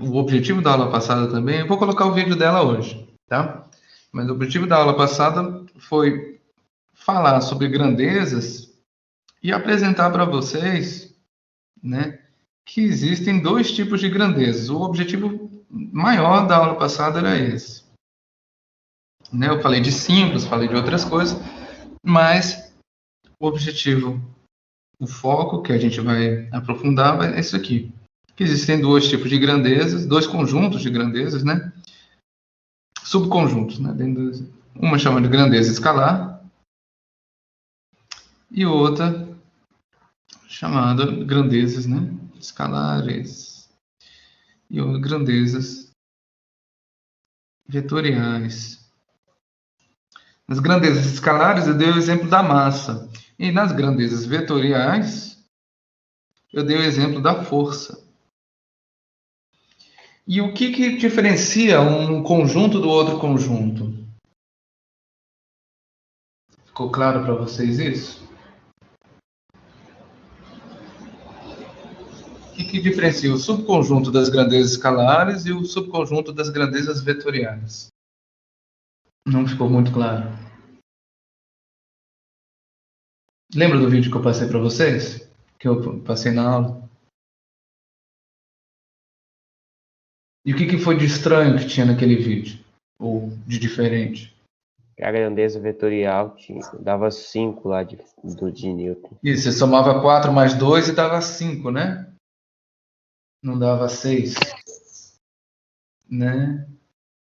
o objetivo da aula passada também, eu vou colocar o vídeo dela hoje, tá? Mas o objetivo da aula passada foi falar sobre grandezas e apresentar para vocês, né, que existem dois tipos de grandezas. O objetivo maior da aula passada era esse. Né? Eu falei de símbolos, falei de outras coisas, mas o objetivo, o foco que a gente vai aprofundar é isso aqui. Que existem dois tipos de grandezas, dois conjuntos de grandezas, né? Subconjuntos, né? Uma chama de grandeza escalar e outra chamada grandezas, né? Escalares e grandezas vetoriais. Nas grandezas escalares eu dei o exemplo da massa e nas grandezas vetoriais eu dei o exemplo da força. E o que diferencia um conjunto do outro conjunto? Ficou claro para vocês isso? O que diferencia o subconjunto das grandezas escalares e o subconjunto das grandezas vetoriais? Não ficou muito claro. Lembra do vídeo que eu passei para vocês? Que eu passei na aula? E o que foi de estranho que tinha naquele vídeo? Ou de diferente? A grandeza vetorial dava 5 lá de Newton. Isso, você somava 4 mais 2 e dava 5, né? Não dava 6. Né?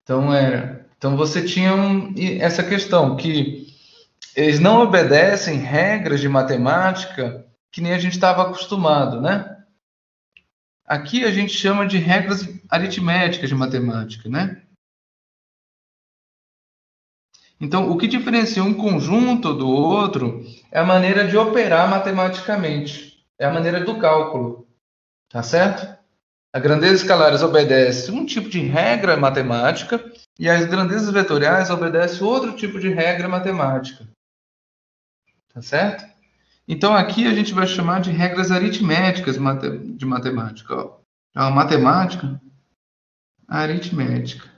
Então você tinha essa questão, que eles não obedecem regras de matemática que nem a gente estava acostumado, né? Aqui a gente chama de regras aritméticas de matemática, né? Então, o que diferencia um conjunto do outro é a maneira de operar matematicamente, é a maneira do cálculo, tá certo? A grandeza escalares obedece um tipo de regra matemática e as grandezas vetoriais obedecem outro tipo de regra matemática, tá certo? Então, aqui a gente vai chamar de regras aritméticas de matemática. Ó. É uma matemática aritmética.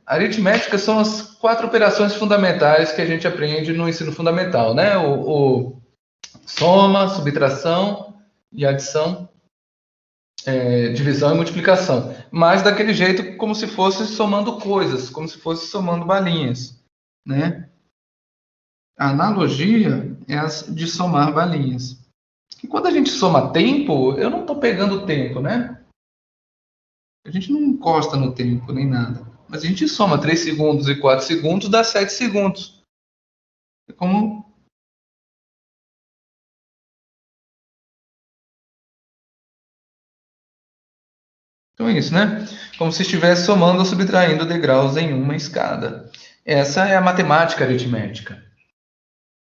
Aritmética são as 4 operações fundamentais que a gente aprende no ensino fundamental, né? O soma, subtração e adição, divisão e multiplicação. Mas daquele jeito como se fosse somando coisas, como se fosse somando balinhas, né? A analogia é a de somar balinhas. E quando a gente soma tempo, eu não estou pegando tempo, né? A gente não encosta no tempo nem nada. Mas a gente soma 3 segundos e 4 segundos, dá 7 segundos. É como... Então é isso, né? Como se estivesse somando ou subtraindo degraus em uma escada. Essa é a matemática aritmética.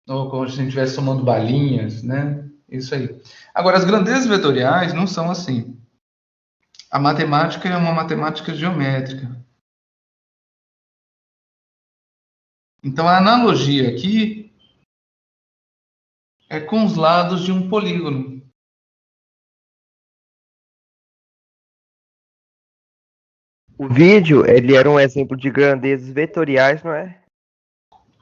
Ou como se a gente estivesse somando balinhas, né? Isso aí. Agora, as grandezas vetoriais não são assim. A matemática é uma matemática geométrica. Então, a analogia aqui é com os lados de um polígono. O vídeo, ele era um exemplo de grandezas vetoriais, não é?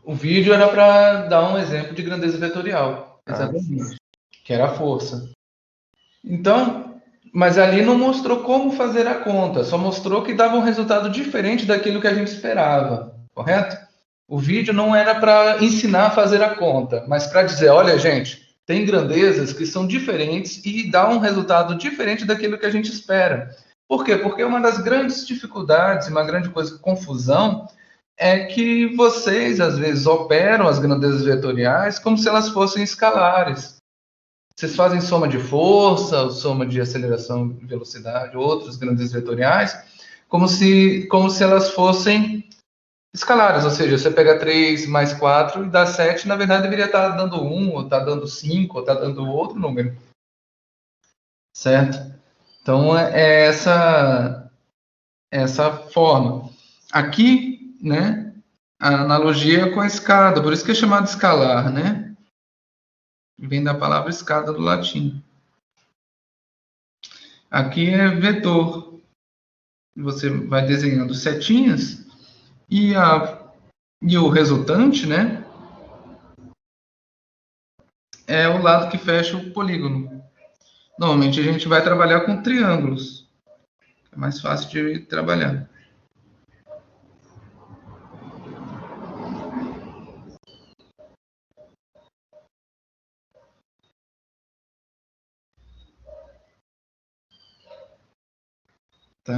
O vídeo era para dar um exemplo de grandeza vetorial. Exatamente. Que era a força. Então, mas ali não mostrou como fazer a conta. Só mostrou que dava um resultado diferente daquilo que a gente esperava. Correto? O vídeo não era para ensinar a fazer a conta, mas para dizer, olha, gente, tem grandezas que são diferentes e dá um resultado diferente daquilo que a gente espera. Por quê? Porque uma das grandes dificuldades, uma grande coisa, confusão, é que vocês, às vezes, operam as grandezas vetoriais como se elas fossem escalares. Vocês fazem soma de força, soma de aceleração e velocidade, outras grandezas vetoriais, como se elas fossem escalares, ou seja, você pega 3 mais 4 e dá 7, na verdade deveria estar dando 1, ou estar dando 5, ou estar dando outro número. Certo? Então, é essa forma. Aqui, né, a analogia é com a escada, por isso que é chamado escalar, né? Vem da palavra escada do latim. Aqui é vetor. Você vai desenhando setinhas e o resultante, né, é o lado que fecha o polígono. Normalmente a gente vai trabalhar com triângulos. É mais fácil de trabalhar. Tá?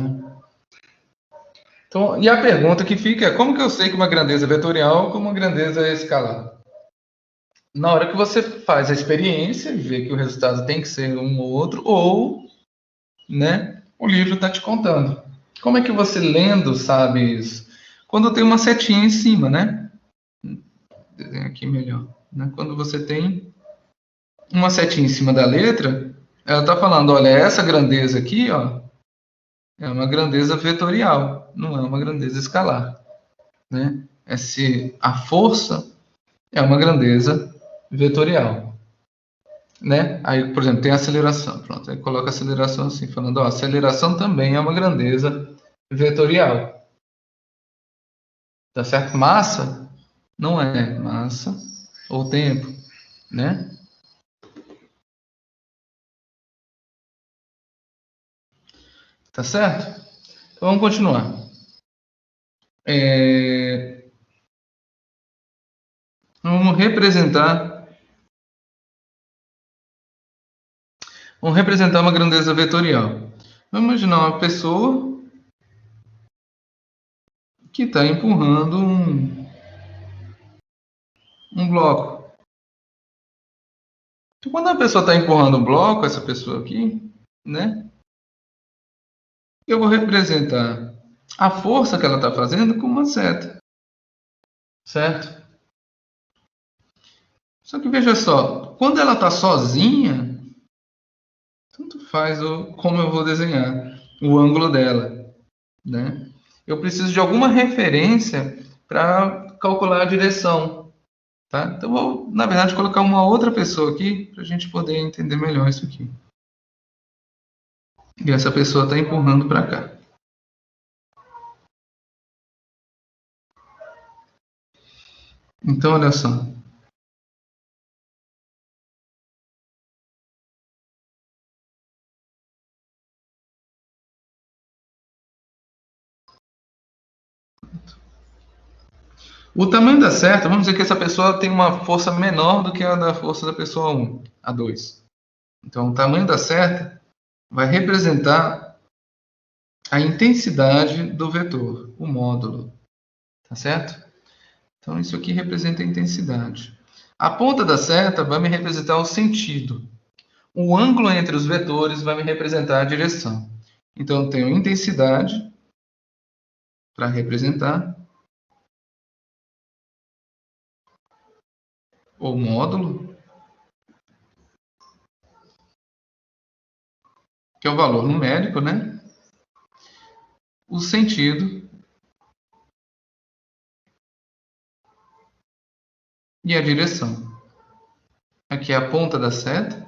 Então, e a pergunta que fica é: como que eu sei que uma grandeza é vetorial como uma grandeza é escalar? Na hora que você faz a experiência e vê que o resultado tem que ser um ou outro, ou, né, o livro está te contando. Como é que você lendo sabe isso? Quando tem uma setinha em cima, né? Desenho aqui melhor. Né? Quando você tem uma setinha em cima da letra, ela está falando: olha, essa grandeza aqui, ó, é uma grandeza vetorial, não é uma grandeza escalar. Né? A força é uma grandeza vetorial. Né? Aí, por exemplo, tem a aceleração. Pronto, aí coloca a aceleração assim, falando: ó, a aceleração também é uma grandeza vetorial. Tá certo? Massa não é massa ou tempo, né? Tá certo? Então, vamos continuar. Vamos representar uma grandeza vetorial. Vamos imaginar uma pessoa que está empurrando um bloco. Então, quando a pessoa está empurrando um bloco, essa pessoa aqui, né? Eu vou representar a força que ela está fazendo com uma seta. Certo? Só que veja só, quando ela está sozinha, tanto faz como eu vou desenhar o ângulo dela, né? Eu preciso de alguma referência para calcular a direção, tá? Então, vou, na verdade, colocar uma outra pessoa aqui para a gente poder entender melhor isso aqui. E essa pessoa está empurrando para cá. Então, olha só. O tamanho da seta, vamos dizer que essa pessoa tem uma força menor do que a da força da pessoa 1, a 2. Então, o tamanho da seta vai representar a intensidade do vetor, o módulo. Tá certo? Então, isso aqui representa a intensidade. A ponta da seta vai me representar o sentido. O ângulo entre os vetores vai me representar a direção. Então, eu tenho intensidade para representar o módulo, que é o valor numérico, né? O sentido e a direção. Aqui é a ponta da seta.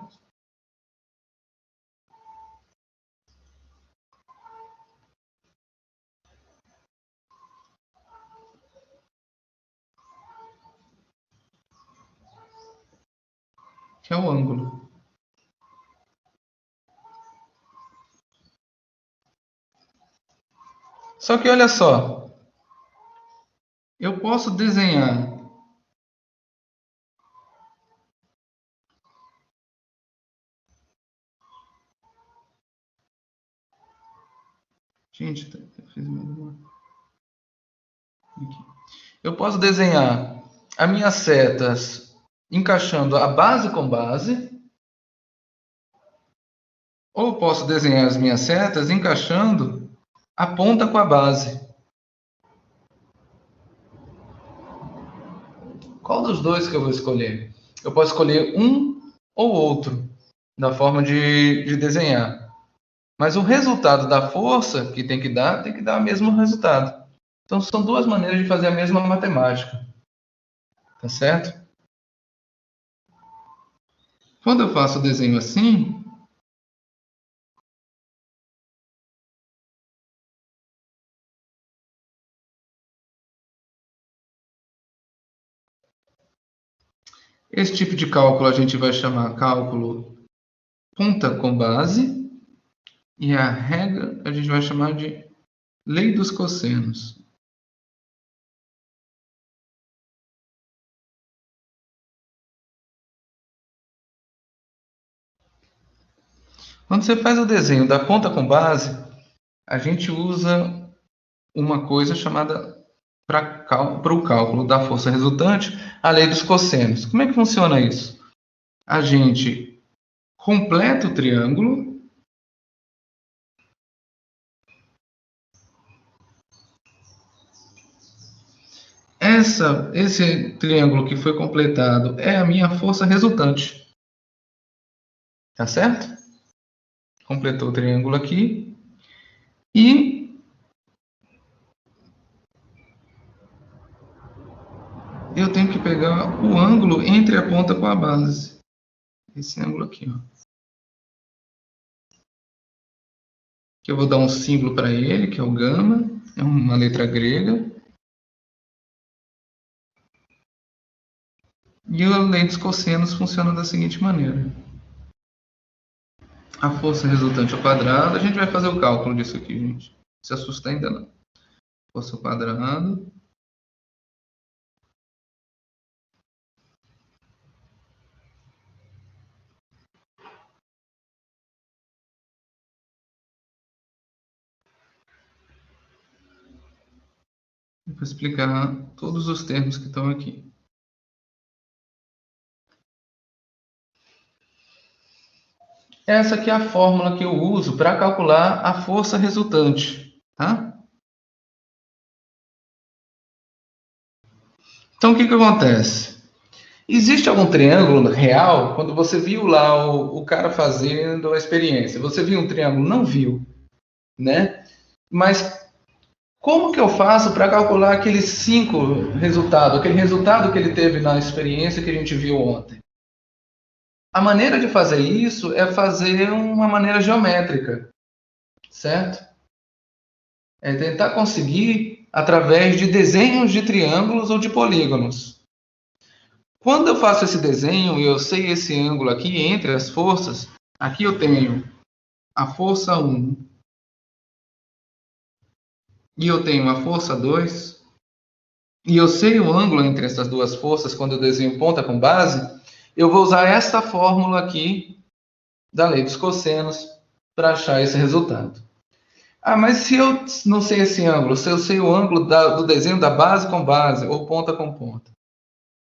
Que é o ângulo. Só que olha só, eu posso desenhar gente, eu fiz aqui. Eu posso desenhar as minhas setas encaixando a base com base, ou posso desenhar as minhas setas encaixando a ponta com a base. Qual dos dois que eu vou escolher? Eu posso escolher um ou outro da forma de desenhar. Mas o resultado da força que tem que dar o mesmo resultado. Então são duas maneiras de fazer a mesma matemática. Tá certo? Quando eu faço o desenho assim, Esse tipo de cálculo a gente vai chamar cálculo ponta com base. E a regra a gente vai chamar de lei dos cossenos. Quando você faz o desenho da ponta com base, a gente usa uma coisa chamada para o cálculo da força resultante, a lei dos cossenos. Como é que funciona isso? A gente completa o triângulo. Esse triângulo que foi completado é a minha força resultante. Tá certo? Completou o triângulo aqui. E eu tenho que pegar o ângulo entre a ponta com a base. Esse ângulo aqui, ó. Que eu vou dar um símbolo para ele, que é o gama. É uma letra grega. E a lei dos cossenos funciona da seguinte maneira. A força resultante ao quadrado. A gente vai fazer o cálculo disso aqui, gente. Não se assusta ainda não. Força ao quadrado. Vou explicar todos os termos que estão aqui. Essa aqui é a fórmula que eu uso para calcular a força resultante. Tá? Então, o que acontece? Existe algum triângulo real? Quando você viu lá o cara fazendo a experiência, você viu um triângulo? Não viu, né? Mas como que eu faço para calcular aqueles 5 resultados, aquele resultado que ele teve na experiência que a gente viu ontem? A maneira de fazer isso é fazer uma maneira geométrica, certo? É tentar conseguir através de desenhos de triângulos ou de polígonos. Quando eu faço esse desenho e eu sei esse ângulo aqui entre as forças, aqui eu tenho a força 1 e eu tenho a força 2, e eu sei o ângulo entre essas duas forças quando eu desenho ponta com base, eu vou usar esta fórmula aqui da lei dos cossenos para achar esse resultado. Ah, mas se eu não sei esse ângulo, se eu sei o ângulo do desenho da base com base ou ponta com ponta,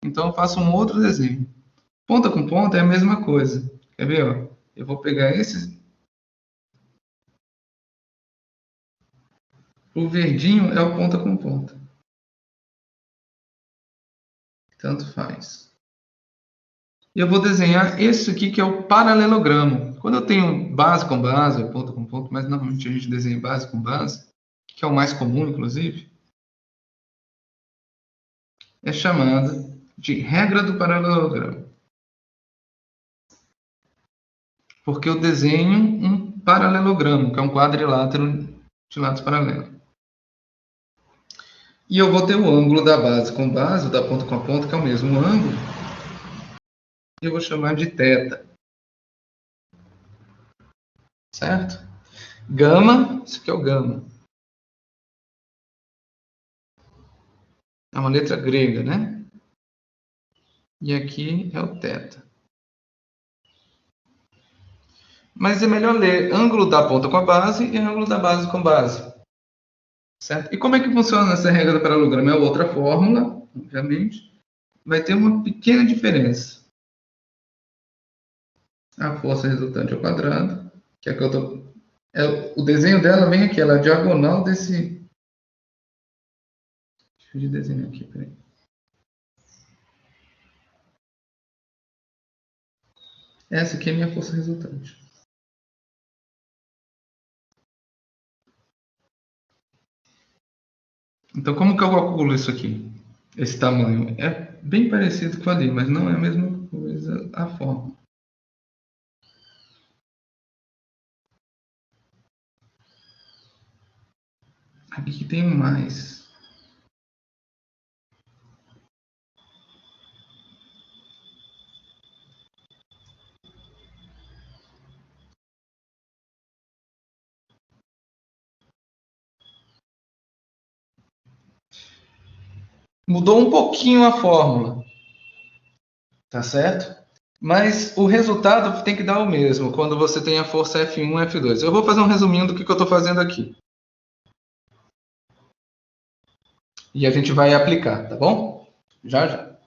então eu faço um outro desenho. Ponta com ponta é a mesma coisa. Quer ver? Ó? Eu vou pegar esse. O verdinho é o ponta com ponta. Tanto faz. E eu vou desenhar esse aqui que é o paralelogramo. Quando eu tenho base com base, ponta com ponta, mas normalmente a gente desenha base com base, que é o mais comum, inclusive, é chamada de regra do paralelogramo. Porque eu desenho um paralelogramo, que é um quadrilátero de lados paralelos. E eu vou ter o ângulo da base com base, da ponta com a ponta, que é o mesmo ângulo. E eu vou chamar de θ. Certo? Gama, isso aqui é o gama. É uma letra grega, né? E aqui é o θ. Mas é melhor ler ângulo da ponta com a base e ângulo da base com base. Certo? E como é que funciona essa regra do paralelogramo? É outra fórmula, obviamente. Vai ter uma pequena diferença. A força resultante ao quadrado, que é que eu tô... o desenho dela vem aqui, ela é a diagonal desse... Deixa eu desenhar aqui, peraí. Essa aqui é a minha força resultante. Então, como que eu calculo isso aqui? Esse tamanho? É bem parecido com ali, mas não é a mesma coisa a forma. Aqui que tem um mais. Mudou um pouquinho a fórmula, tá certo? Mas o resultado tem que dar o mesmo quando você tem a força F1 e F2. Eu vou fazer um resuminho do que eu estou fazendo aqui. E a gente vai aplicar, tá bom? Já, já.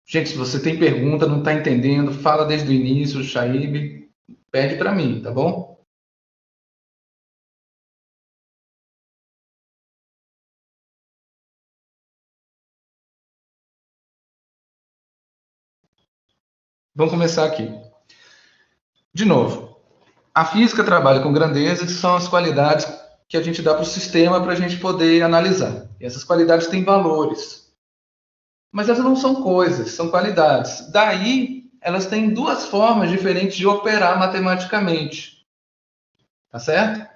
Gente, se você tem pergunta, não está entendendo, fala desde o início, Shaib, pede para mim, tá bom? Vamos começar aqui. De novo, a física trabalha com grandezas, que são as qualidades que a gente dá para o sistema para a gente poder analisar. E essas qualidades têm valores. Mas elas não são coisas, são qualidades. Daí, elas têm duas formas diferentes de operar matematicamente. Tá certo?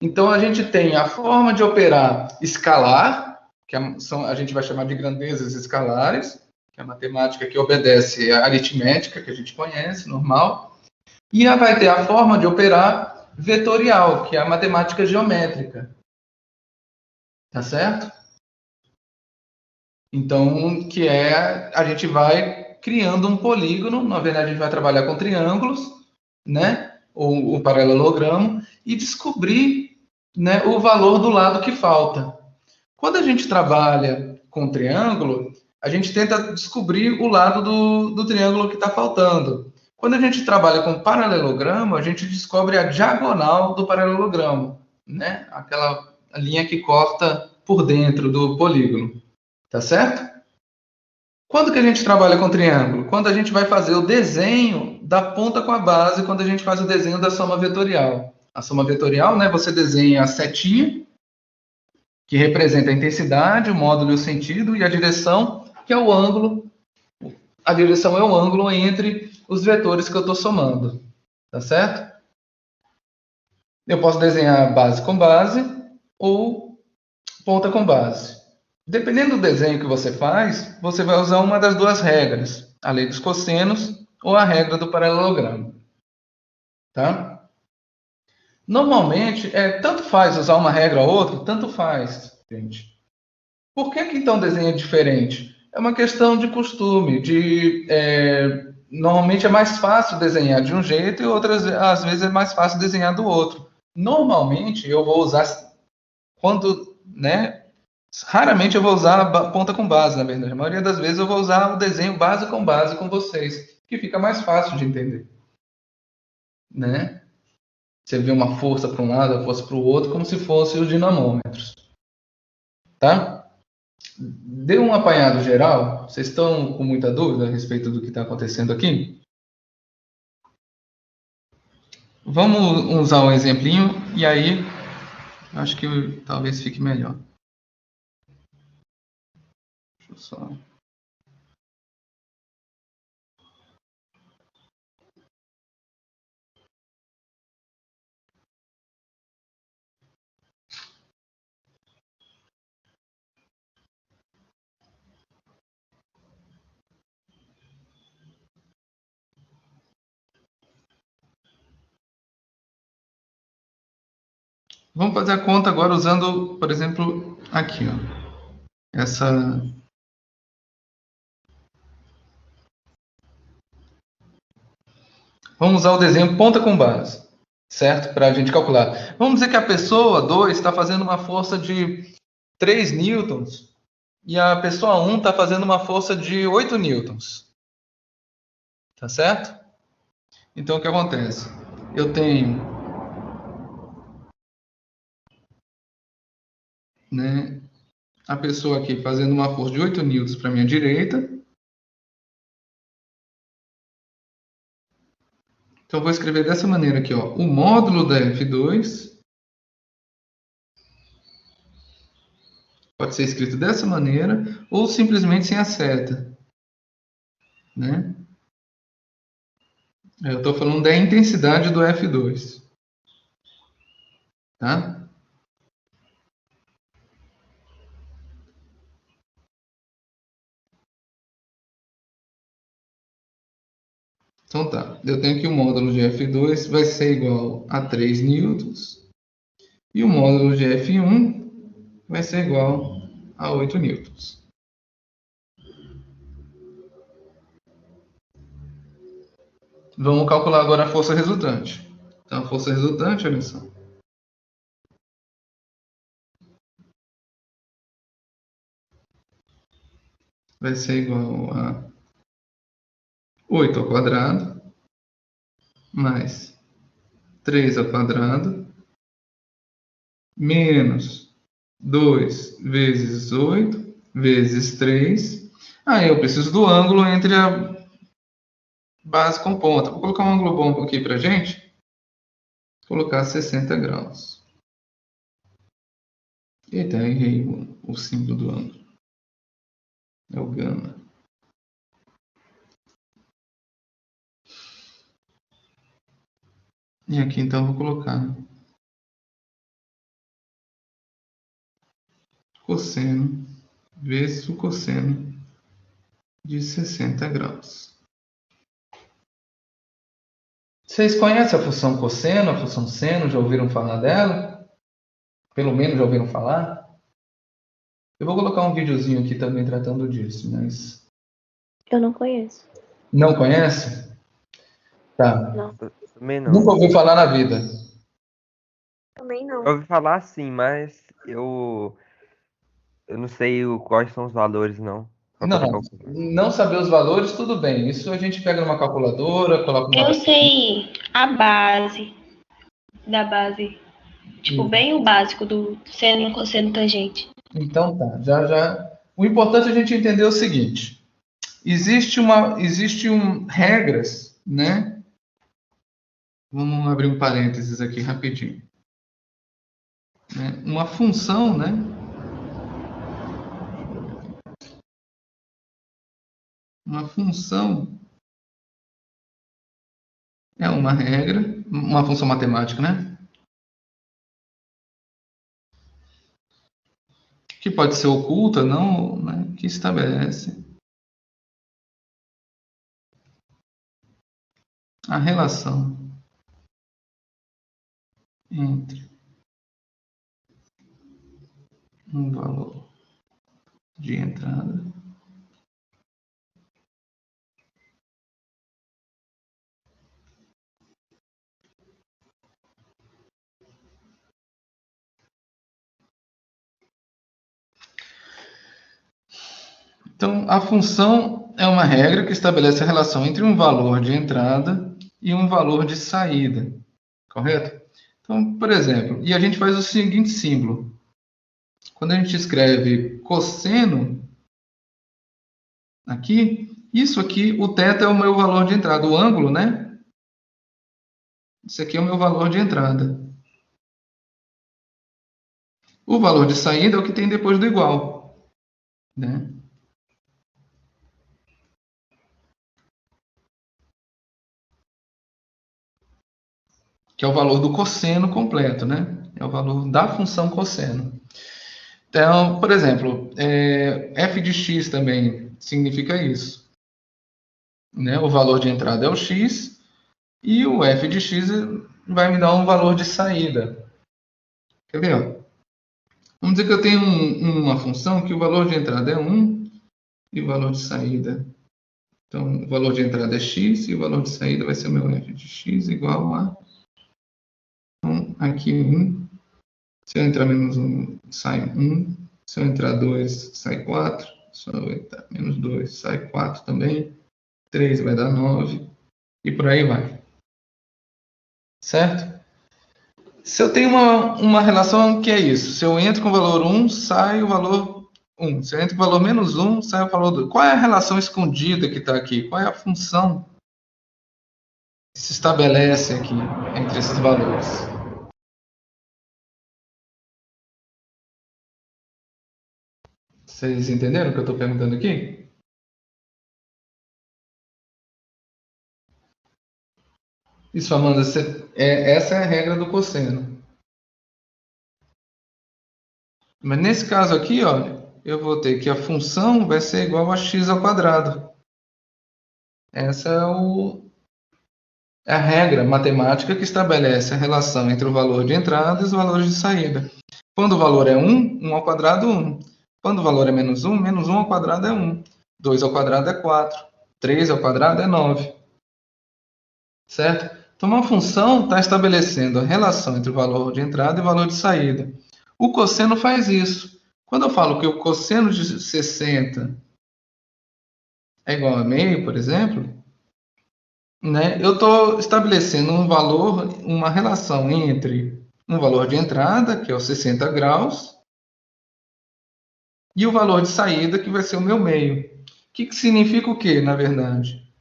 Então, a gente tem a forma de operar escalar, que a gente vai chamar de grandezas escalares, que é a matemática que obedece à aritmética, que a gente conhece, normal. E vai ter a forma de operar vetorial, que é a matemática geométrica. Tá certo? Então, que é, a gente vai criando um polígono, na verdade a gente vai trabalhar com triângulos, né? Ou o paralelogramo, e descobrir, né, o valor do lado que falta. Quando a gente trabalha com triângulo, a gente tenta descobrir o lado do triângulo que está faltando. Quando a gente trabalha com paralelogramo, a gente descobre a diagonal do paralelogramo, né? Aquela linha que corta por dentro do polígono. Tá certo? Quando que a gente trabalha com triângulo? Quando a gente vai fazer o desenho da ponta com a base, quando a gente faz o desenho da soma vetorial. A soma vetorial, né, você desenha a setinha, que representa a intensidade, o módulo e o sentido, e a direção, que é o ângulo. A direção é o ângulo entre os vetores que eu estou somando. Tá certo? Eu posso desenhar base com base ou ponta com base. Dependendo do desenho que você faz, você vai usar uma das duas regras, a lei dos cossenos ou a regra do paralelogramo. Tá? Normalmente, tanto faz usar uma regra ou outra, tanto faz, gente. Por que então o desenho é diferente? É uma questão de costume, normalmente é mais fácil desenhar de um jeito e outras às vezes é mais fácil desenhar do outro. Normalmente eu vou usar quando, né? Raramente eu vou usar a ponta com base, na verdade. A maioria das vezes eu vou usar o desenho base com vocês, que fica mais fácil de entender. Né? Você vê uma força para um lado, a força para o outro, como se fossem os dinamômetros. Tá? Deu um apanhado geral? Vocês estão com muita dúvida a respeito do que está acontecendo aqui? Vamos usar um exemplinho e aí acho que talvez fique melhor. Deixa eu só... Vamos fazer a conta agora usando, por exemplo, aqui, ó. Vamos usar o desenho ponta com base, certo? Para a gente calcular. Vamos dizer que a pessoa 2 está fazendo uma força de 3 newtons e a pessoa 1 está fazendo uma força de 8 newtons. Tá certo? Então, o que acontece? Eu tenho... né, a pessoa aqui fazendo uma força de 8 newtons para a minha direita. Então, eu vou escrever dessa maneira aqui, ó. O módulo da F2 pode ser escrito dessa maneira ou simplesmente sem a seta. Né? Eu estou falando da intensidade do F2. Tá? Então tá, eu tenho que o módulo de F2 vai ser igual a 3 newtons e o módulo de F1 vai ser igual a 8 newtons. Vamos calcular agora a força resultante. Então, a força resultante, olha só. Vai ser igual a 8 ao quadrado mais 3 ao quadrado menos 2 vezes 8 vezes 3. Aí eu preciso do ângulo entre a base com ponta. Vou colocar um ângulo bom aqui para gente. Vou colocar 60 graus. Eita, errei o símbolo do ângulo. É o gama. E aqui então vou colocar cosseno vezes o cosseno de 60 graus. Vocês conhecem a função cosseno, a função seno? Já ouviram falar dela? Pelo menos já ouviram falar? Eu vou colocar um videozinho aqui também tratando disso, mas... Eu não conheço. Não conhece? Tá. Não. Também não. Nunca ouviu falar na vida? Também não. Eu ouvi falar sim, mas eu não sei quais são os valores, não. Pra Não, poder não. calcular. Não saber os valores, tudo bem. Isso a gente pega numa calculadora, coloca uma... Eu sei a base da base. Tipo, bem o básico do seno, cosseno, tangente. Então tá, já. O importante é a gente entender o seguinte: existe regras, né? Vamos abrir um parênteses aqui rapidinho. Né? Uma função, né? Uma função é uma regra, uma função matemática, né? Que pode ser oculta, não, né? Que estabelece a relação entre um valor de entrada Então, a função é uma regra que estabelece a relação entre um valor de entrada e um valor de saída, correto? Então, por exemplo, e a gente faz o seguinte símbolo. Quando a gente escreve cosseno, aqui, isso aqui, o θ é o meu valor de entrada, o ângulo, né? Isso aqui é o meu valor de entrada. O valor de saída é o que tem depois do igual, né? Que é o valor do cosseno completo, né? É o valor da função cosseno. Então, por exemplo, f de x também significa isso. Né? O valor de entrada é o x e o f de x vai me dar um valor de saída. Quer ver? Ó? Vamos dizer que eu tenho uma função que o valor de entrada é 1 e o valor de saída. Então, o valor de entrada é x e o valor de saída vai ser o meu f de x igual a... Então, aqui 1. Se eu entrar menos 1, sai 1. Se eu entrar 2, sai 4. Se eu entrar menos 2, sai 4 também. 3 vai dar 9. E por aí vai. Certo? Se eu tenho uma relação que é isso. Se eu entro com o valor 1, sai o valor 1. Se eu entro com o valor menos 1, sai o valor 2. Qual é a relação escondida que está aqui? Qual é a função que se estabelece aqui entre esses valores? Vocês entenderam o que eu estou perguntando aqui? Isso, Amanda, essa é a regra do cosseno. Mas nesse caso aqui, olha, eu vou ter que a função vai ser igual a x ao quadrado. Essa é a regra matemática que estabelece a relação entre o valor de entrada e os valores de saída. Quando o valor é 1, 1 ao quadrado, 1. Quando o valor é menos 1 ao quadrado é 1. 2 ao quadrado é 4. 3 ao quadrado é 9. certo? Então, uma função está estabelecendo a relação entre o valor de entrada e o valor de saída. O cosseno faz isso. Quando eu falo que o cosseno de 60 é igual a meio, por exemplo, né, eu estou estabelecendo um valor, uma relação entre um valor de entrada, que é os 60 graus, e o valor de saída, que vai ser o meu meio. O que significa o quê, na verdade?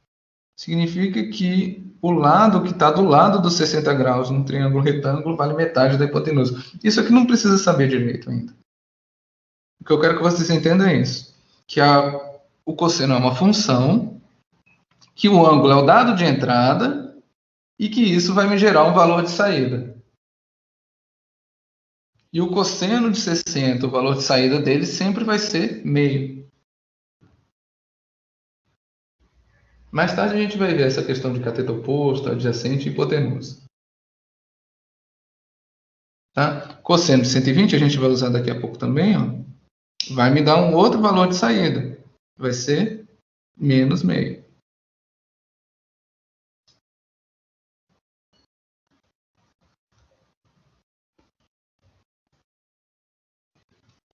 Significa que o lado que está do lado dos 60 graus num triângulo retângulo vale metade da hipotenusa. Isso aqui não precisa saber direito ainda. O que eu quero que vocês entendam é isso. Que o cosseno é uma função, que o ângulo é o dado de entrada e que isso vai me gerar um valor de saída. E o cosseno de 60, o valor de saída dele sempre vai ser meio. Mais tarde a gente vai ver essa questão de cateto oposto, adjacente e hipotenusa. Tá? Cosseno de 120 a gente vai usar daqui a pouco também. Ó, vai me dar um outro valor de saída. Vai ser menos meio.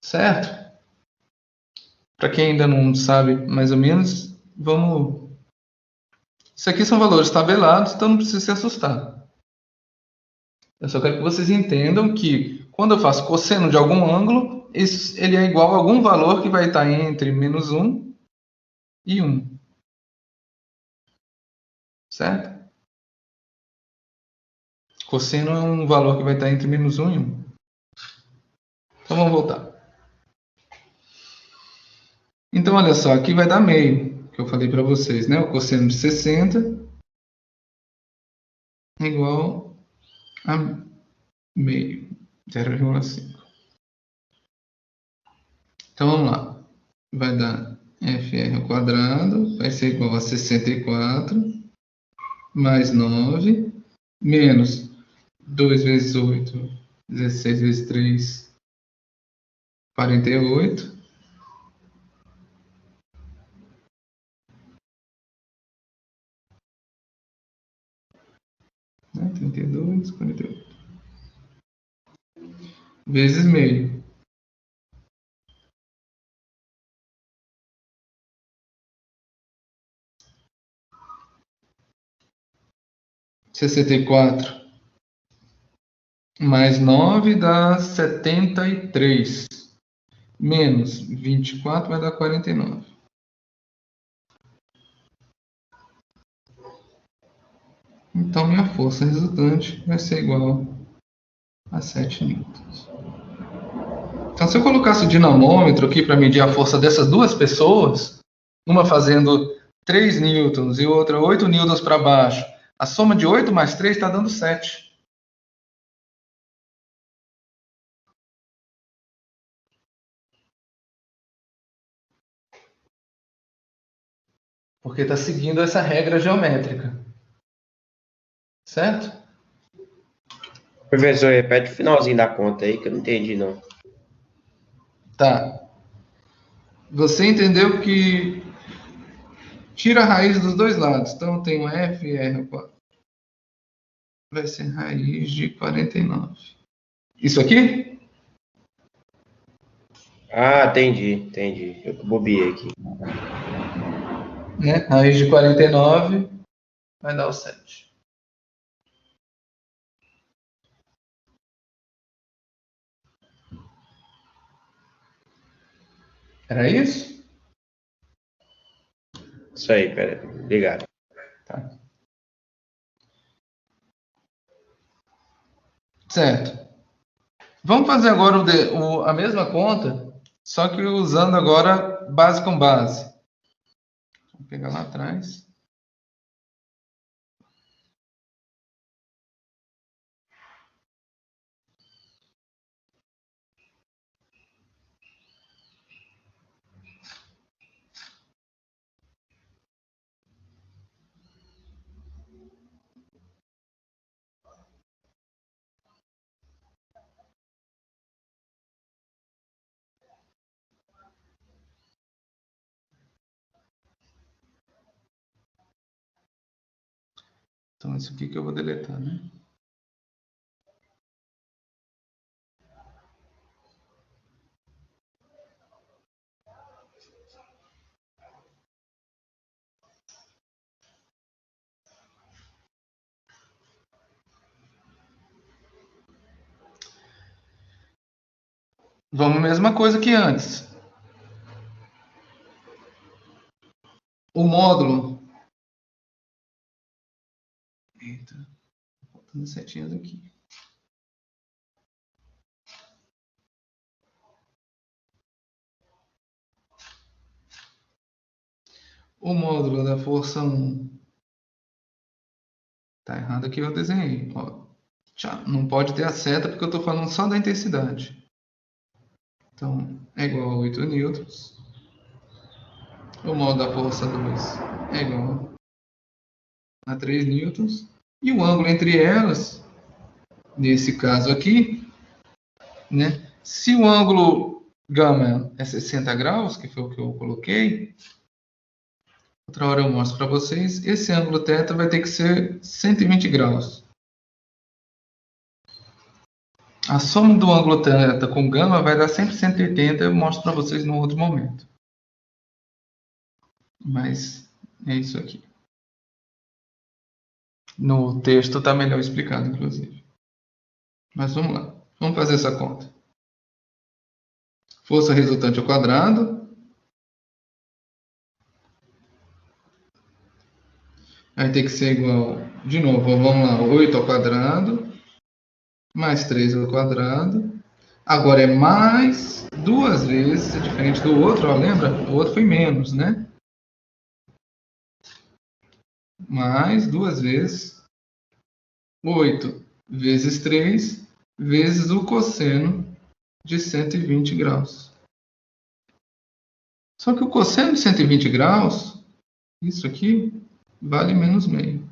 Certo? Para quem ainda não sabe mais ou menos, vamos. Isso aqui são valores tabelados, então não precisa se assustar. Eu só quero que vocês entendam que quando eu faço cosseno de algum ângulo, ele é igual a algum valor que vai estar entre menos 1 e 1. Certo? Cosseno é um valor que vai estar entre menos 1 e 1. Então vamos voltar. Então olha só, aqui vai dar meio, que eu falei para vocês, né? O cosseno de 60 é igual a meio, 0,5. Então vamos lá. Vai dar FR ao quadrado, vai ser igual a 64 mais 9 menos 2 vezes 8, 16 vezes 3, 48. Né? 32, 48. Vezes meio. Sessenta e quatro mais 9 dá 73. Menos 24 vai dar 49. Então, minha força resultante vai ser igual a 7 newtons. Então, se eu colocasse o dinamômetro aqui para medir a força dessas duas pessoas, uma fazendo 3 newtons e outra 8 newtons para baixo, a soma de 8 mais 3 está dando 7. Porque está seguindo essa regra geométrica. Certo? Professor, repete o finalzinho da conta aí que eu não entendi, não. Tá. Você entendeu que tira a raiz dos dois lados. Então, eu tenho F e R. Vai ser raiz de 49. Isso aqui? Ah, entendi. Eu bobiei aqui. Né? Raiz de 49 vai dar o 7. Era isso? Isso aí, pera. Obrigado. Tá. Certo. Vamos fazer agora a mesma conta, só que usando agora base com base. Vou pegar lá atrás. Então, isso aqui que eu vou deletar, né? Vamos, mesma coisa que antes. O módulo. Eita, faltando setinhas aqui. O módulo da força 1. Tá errado aqui, eu desenhei. Ó, não pode ter a seta porque eu estou falando só da intensidade. Então, é igual a 8 newtons. O módulo da força 2 é igual a 3 newtons. E o ângulo entre elas, nesse caso aqui, né? Se o ângulo gama é 60 graus, que foi o que eu coloquei, outra hora eu mostro para vocês, esse ângulo θ vai ter que ser 120 graus. A soma do ângulo θ com gama vai dar sempre 180, eu mostro para vocês no outro momento. Mas é isso aqui. No texto está melhor explicado, inclusive. Mas vamos lá. Vamos fazer essa conta. Força resultante ao quadrado. Vai ter que ser igual, de novo, vamos lá, 8 ao quadrado, mais 3 ao quadrado. Agora é mais duas vezes, é diferente do outro, ó, lembra? O outro foi menos, né? Mais duas vezes 8 vezes 3 vezes o cosseno de 120 graus. Só que o cosseno de 120 graus, isso aqui, vale menos meio.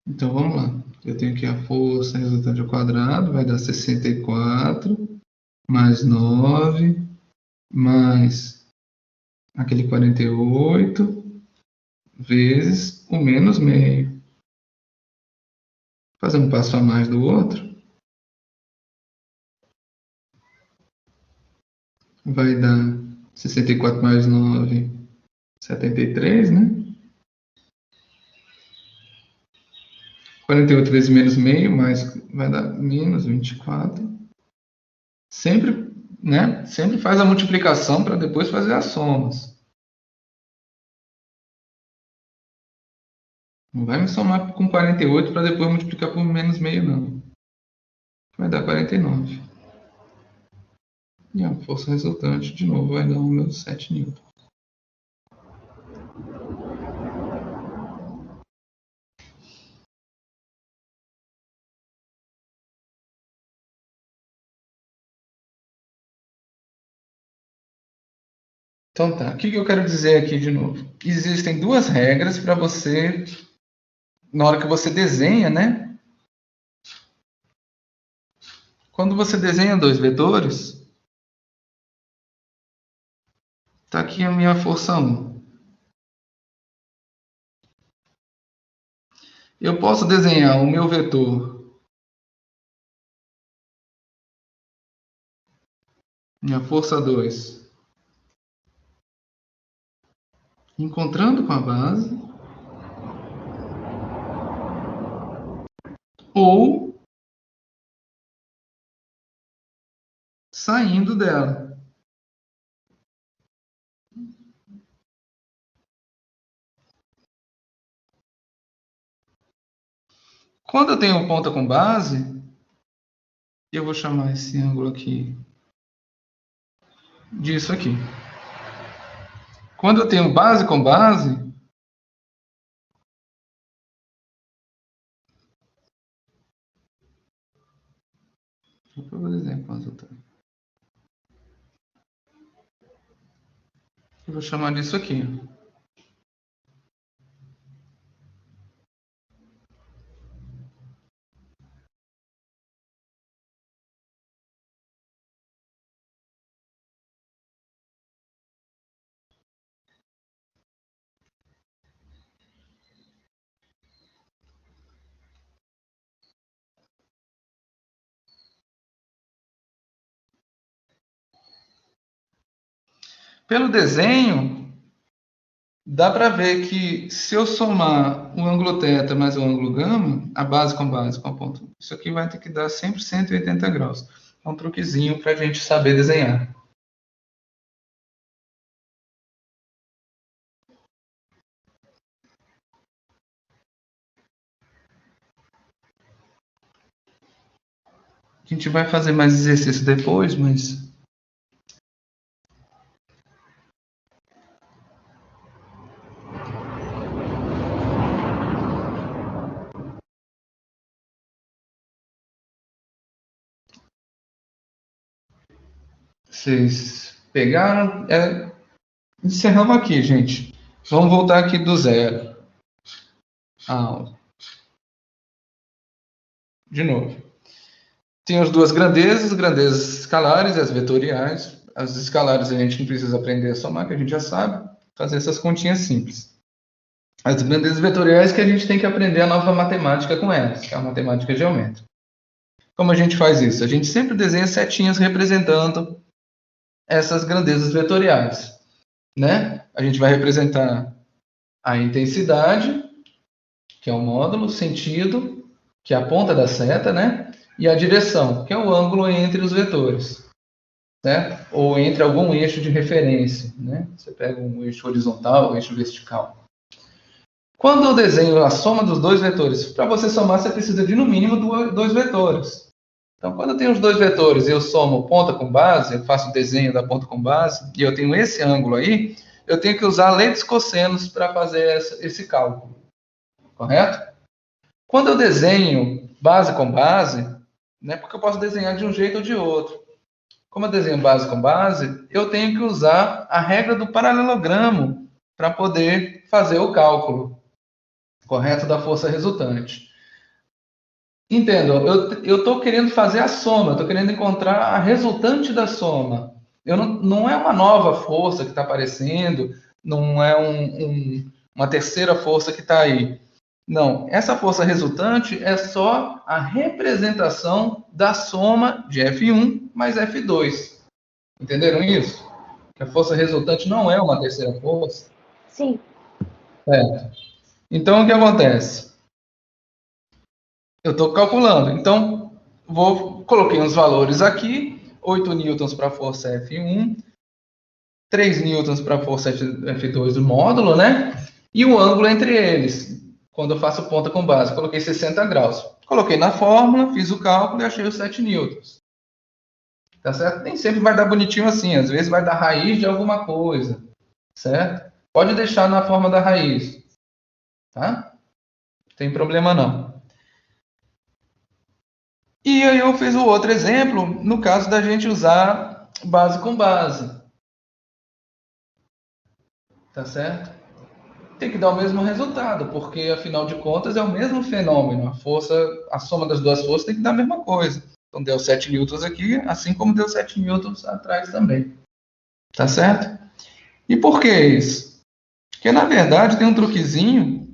Então vamos lá. Eu tenho aqui a força resultante ao quadrado, vai dar 64, mais 9, mais aquele 48, vezes o menos meio. Fazer um passo a mais do outro. Vai dar 64 mais 9, 73, né? 48 vezes menos meio, mais vai dar menos 24. Sempre, né? Sempre faz a multiplicação para depois fazer as somas. Não vai me somar com 48 para depois multiplicar por menos meio, não. Vai dar 49. E a força resultante, de novo, vai dar o meu 7 newton. Então tá, o que eu quero dizer aqui de novo? Existem duas regras para você, na hora que você desenha, né? Quando você desenha dois vetores, tá aqui a minha força 1. Eu posso desenhar o meu vetor, minha força 2, encontrando com a base, ou saindo dela. Quando eu tenho ponta com base, eu vou chamar esse ângulo aqui disso aqui. Quando eu tenho base com base, por exemplo, eu vou chamar disso aqui. Pelo desenho, dá para ver que se eu somar o ângulo θ mais o ângulo γ, a base com a ponta, isso aqui vai ter que dar sempre 180 graus. É um truquezinho para a gente saber desenhar. A gente vai fazer mais exercício depois, mas... Vocês pegaram? Encerramos aqui, gente. Vamos voltar aqui do zero. A aula. De novo. Tem as duas grandezas escalares e as vetoriais. As escalares a gente não precisa aprender a somar, que a gente já sabe. Fazer essas continhas simples. As grandezas vetoriais que a gente tem que aprender a nova matemática com elas, que é a matemática geométrica. Como a gente faz isso? A gente sempre desenha setinhas representando essas grandezas vetoriais, né? A gente vai representar a intensidade, que é o módulo, o sentido, que é a ponta da seta, né? E a direção, que é o ângulo entre os vetores, certo? Ou entre algum eixo de referência, né? Você pega um eixo horizontal, um eixo vertical. Quando eu desenho a soma dos dois vetores, para você somar, você precisa de, no mínimo, dois vetores. Então, quando eu tenho os dois vetores e eu somo ponta com base, eu faço o desenho da ponta com base, e eu tenho esse ângulo aí, eu tenho que usar lei dos cossenos para fazer esse cálculo. Correto? Quando eu desenho base com base, né, porque eu posso desenhar de um jeito ou de outro. Como eu desenho base com base, eu tenho que usar a regra do paralelogramo para poder fazer o cálculo correto da força resultante. Entendam, eu estou querendo fazer a soma, estou querendo encontrar a resultante da soma. Não é uma nova força que está aparecendo, não é uma terceira força que está aí. Não, essa força resultante é só a representação da soma de F1 mais F2. Entenderam isso? Que a força resultante não é uma terceira força. Sim. Certo. Então, o que acontece? Eu estou calculando. Então, coloquei uns valores aqui. 8 newtons para a força F1, 3 newtons para a força F2 do módulo, né? E o ângulo entre eles, quando eu faço ponta com base. Coloquei 60 graus. Coloquei na fórmula, fiz o cálculo e achei os 7 newtons. Tá certo? Nem sempre vai dar bonitinho assim. Às vezes vai dar raiz de alguma coisa. Certo? Pode deixar na forma da raiz. Tá? Não tem problema não. E aí eu fiz o outro exemplo, no caso da gente usar base com base. Tá certo? Tem que dar o mesmo resultado, porque afinal de contas é o mesmo fenômeno. A soma das duas forças tem que dar a mesma coisa. Então deu 7 newtons aqui, assim como deu 7 newtons atrás também. Tá certo? E por que isso? Porque na verdade tem um truquezinho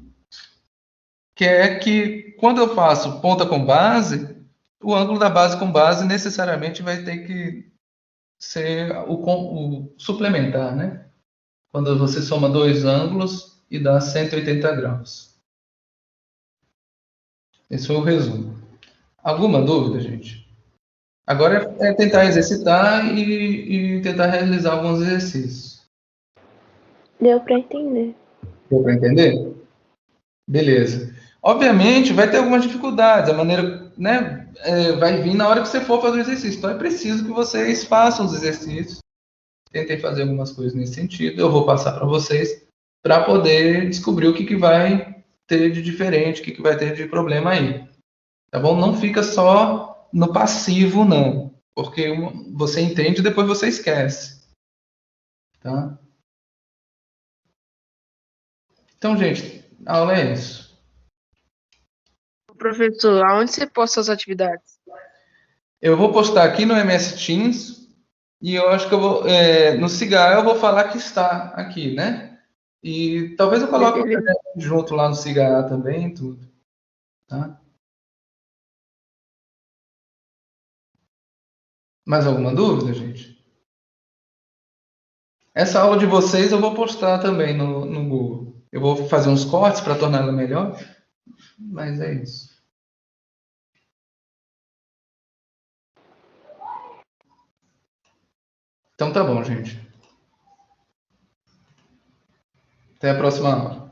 que é que quando eu faço ponta com base, o ângulo da base com base necessariamente vai ter que ser o suplementar, né? Quando você soma dois ângulos e dá 180 graus. Esse foi o resumo. Alguma dúvida, gente? Agora é tentar exercitar e tentar realizar alguns exercícios. Deu para entender. Deu para entender? Beleza. Obviamente, vai ter algumas dificuldades. A maneira, né, vai vir na hora que você for fazer o exercício. Então, é preciso que vocês façam os exercícios. Tentei fazer algumas coisas nesse sentido. Eu vou passar para vocês para poder descobrir o que vai ter de diferente, o que vai ter de problema aí. Tá bom? Não fica só no passivo, não. Porque você entende e depois você esquece. Tá? Então, gente, a aula é isso. Professor, aonde você posta as atividades? Eu vou postar aqui no MS Teams e eu acho que eu vou, no Cigarro eu vou falar que está aqui, né? E talvez eu coloque o Beleza. junto lá no Cigarro também, tudo. Tá? Mais alguma dúvida, gente? Essa aula de vocês eu vou postar também no Google. Eu vou fazer uns cortes para tornar ela melhor, mas é isso. Então tá bom, gente. Até a próxima aula.